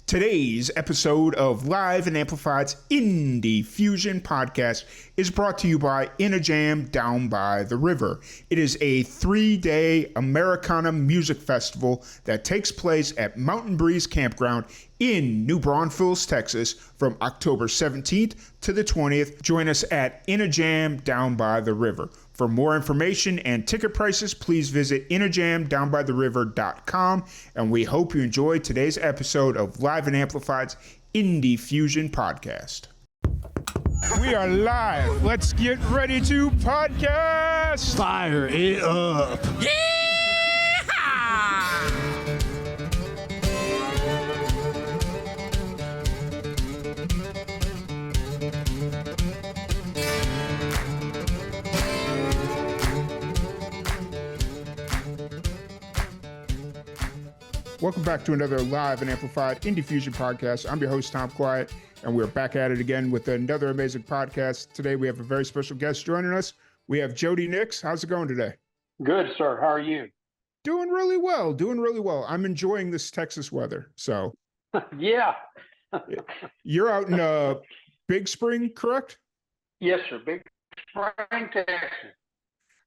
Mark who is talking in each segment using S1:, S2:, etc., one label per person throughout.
S1: Today's episode of Live and Amplified's Indie Fusion podcast is brought to you by In a Jam Down by the River. It is a 3-day Americana music festival that takes place at Mountain Breeze Campground in New Braunfels, Texas from October 17th to the 20th. Join us at In a Jam Down by the River. For more information and ticket prices, please visit inajamdownbytheriver.com, and we hope you enjoyed today's episode of Live and Amplified's Indie Fusion podcast. We are live. Let's get ready to podcast.
S2: Fire it up.
S3: Yeah!
S1: Welcome back to another Live and Amplified Indie Fusion podcast. I'm your host, Tom Quiet, and we're back at it again with another amazing podcast. Today, we have a very special guest joining us. We have Jody Nix. How's it going today?
S4: Good, sir. How are you?
S1: Doing really well. I'm enjoying this Texas weather. So,
S4: Yeah.
S1: you're out in Big Spring, correct?
S4: Yes, sir. Big Spring, Texas.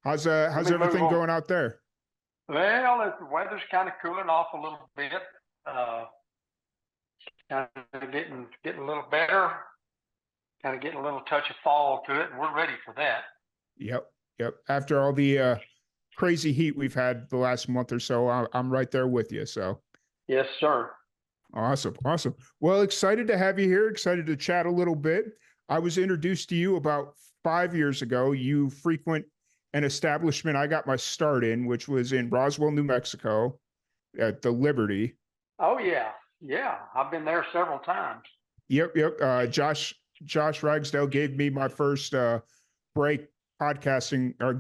S1: How's everything going out there?
S4: Well, the weather's kind of cooling off a little bit. Kind of getting a little better. Kind of getting a little touch of fall to it, and we're ready for that.
S1: Yep. After all the crazy heat we've had the last month or so, I'm right there with you. So,
S4: Yes, sir.
S1: Awesome. Well, excited to have you here. Excited to chat a little bit. I was introduced to you about 5 years ago. You frequent an establishment I got my start in, which was in Roswell, New Mexico, at the Liberty.
S4: Oh, yeah. I've been there several times.
S1: Yep. Josh Ragsdale gave me my first break podcasting, or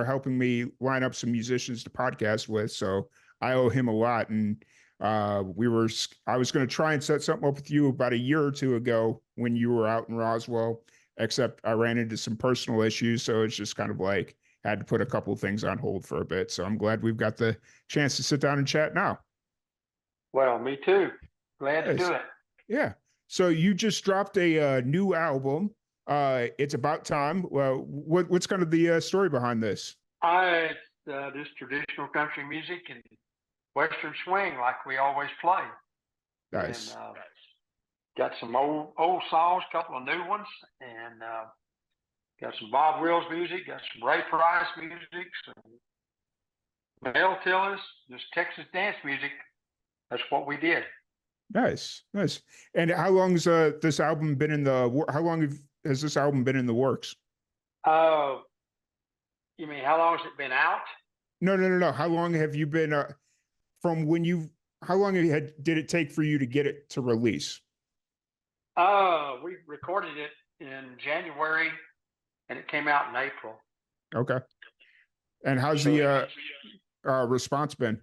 S1: helping me line up some musicians to podcast with. So I owe him a lot. And I was going to try and set something up with you about a year or two ago when you were out in Roswell, except I ran into some personal issues. So it's just kind of like had to put a couple of things on hold for a bit. So I'm glad we've got the chance to sit down and chat now.
S4: Well, me too. Glad to do it.
S1: Yeah. So you just dropped a new album. It's about time. Well, what's kind of the story behind this?
S4: This traditional country music and Western swing like we always play.
S1: Nice.
S4: And, got some old songs, a couple of new ones, and got some Bob Wills music, got some Ray Price music, some Mel Tillis, just Texas dance music. That's what we did.
S1: Nice. And how long has this album been in the? How long has this album been in the works?
S4: You mean how long has it been out?
S1: No. How long have you been from when you? How long did it take for you to get it to release?
S4: We recorded it in January, and it came out in April.
S1: Okay. And how's the response been?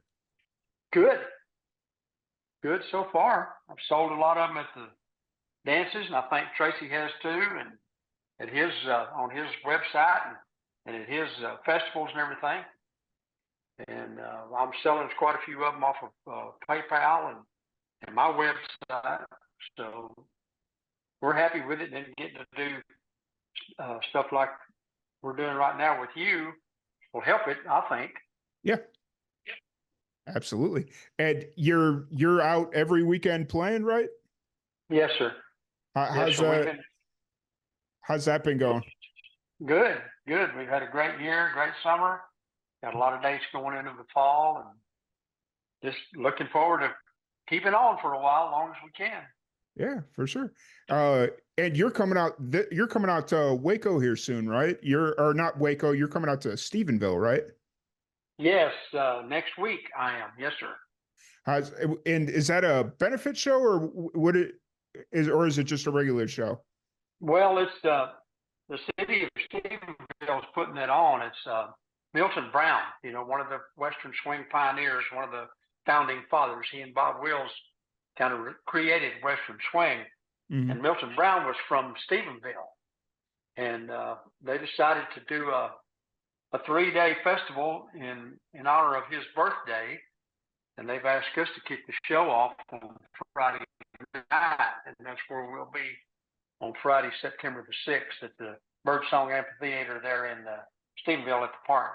S1: Good so far. I've sold a lot of them at the dances, and I think Tracy has too, and at his on his website and at his festivals and everything. And I'm selling quite a few of them off of PayPal and my website. So we're happy with it, and getting to do stuff like we're doing right now with you will help it, I think. Yeah. Absolutely. And you're out every weekend playing, right?
S4: Yes, sir.
S1: How's that been going?
S4: Good. We've had a great year, great summer. Got a lot of dates going into the fall, and just looking forward to keeping on for a while, as long as we can.
S1: Yeah, for sure. And you're coming out to Waco here soon, right? Or not Waco, you're coming out to Stephenville, right?
S4: Yes, next week I am. Yes, sir.
S1: And is that a benefit show, or is it just a regular show?
S4: Well, it's the city of Stephenville is putting it on. It's Milton Brown, one of the Western swing pioneers, one of the founding fathers. He and Bob Wills kind of created Western swing. Mm-hmm. And Milton Brown was from Stephenville. And they decided to do a 3-day festival in honor of his birthday.
S1: and they've asked us to kick the show off on Friday night, and that's where we'll be on Friday, September the 6th at the Birdsong Amphitheater there in Stephenville at the park.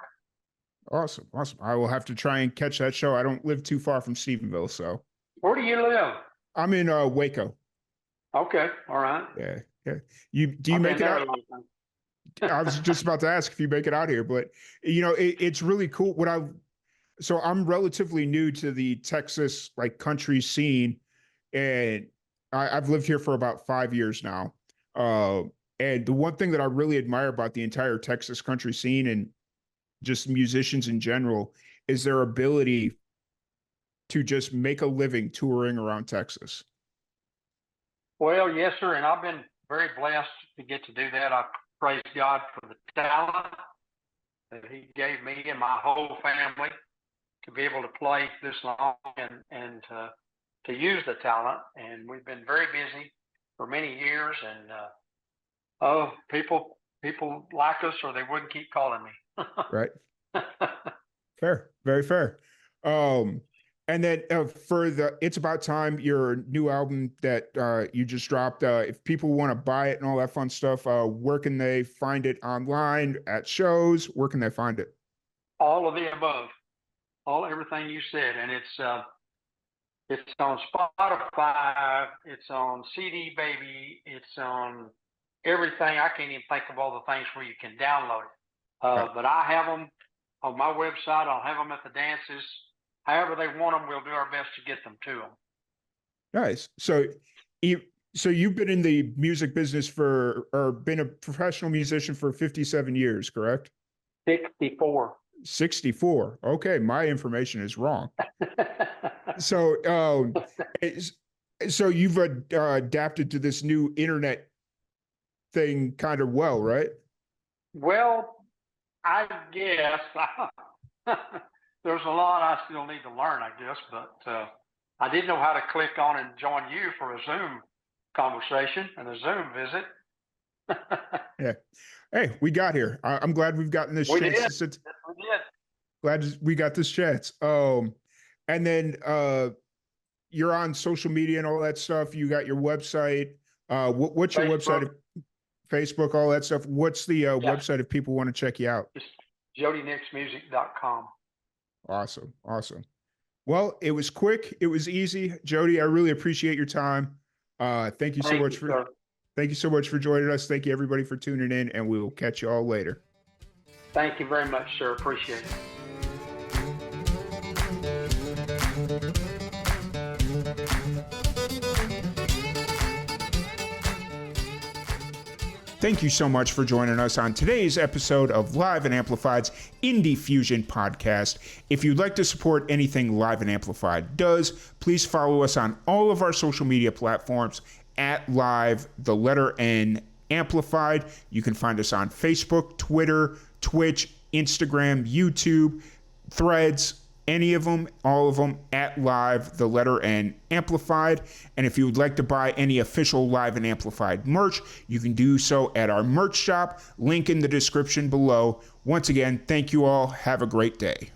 S2: Awesome. I will have to try and catch that show. I don't live too far from Stephenville, so.
S1: Where do you live?
S2: I'm in Waco.
S1: Okay, all right.
S2: Yeah. Do you make it out? I was just about to ask if you make it out here, but it's really cool. So I'm relatively new to the Texas country scene, and I've lived here for about 5 years now. And the one thing that I really admire about the entire Texas country scene and just musicians in general is their ability to just make a living touring around Texas.
S1: Well, yes, sir. And I've been very blessed to get to do that. I praise God for the talent that He gave me and my whole family to be able to play this long and to use the talent. And we've been very busy for many years. And people like us, or they wouldn't keep calling me.
S2: Right. Fair. Very fair. And then It's About Time, your new album that you just dropped, if people want to buy it and all that fun stuff, where can they find it online, at shows? Where can they find it?
S1: All of the above. Everything you said. And it's on Spotify, it's on CD Baby, it's on everything. I can't even think of all the things where you can download it.
S2: Right.
S1: But I have them on my website. I'll have them at the dances. However they want them, we'll do our best to get them to them.
S2: Nice. So you've been in the music business or been a professional musician for 57 years, correct?
S1: 64.
S2: 64. Okay. My information is wrong. So you've adapted to this new internet thing kind of well, right?
S1: Well, I guess there's a lot I still need to learn, I guess, but I did know how to click on and join you for a Zoom conversation and a Zoom visit.
S2: Yeah. Hey, we got here. I'm glad we've gotten this chance.
S1: We did.
S2: Glad we got this chance. And then you're on social media and all that stuff. You got your website. What's your website? Facebook, all that stuff. What's the website if people want to check you out?
S1: It's JodyNixMusic.com.
S2: Awesome. Well, it was quick. It was easy. Jody, I really appreciate your time. Thank you so much for joining us. Thank you everybody for tuning in, and we will catch you all later.
S1: Thank you very much, sir. Appreciate it.
S2: Thank you so much for joining us on today's episode of Live and Amplified's Indie Fusion podcast. If you'd like to support anything Live and Amplified does, please follow us on all of our social media platforms at Live, the letter N, Amplified. You can find us on Facebook, Twitter, Twitch, Instagram, YouTube, Threads, any of them, all of them, at Live, the letter N, Amplified. And if you would like to buy any official Live and Amplified merch, you can do so at our merch shop, link in the description below. Once again, thank you all. Have a great day.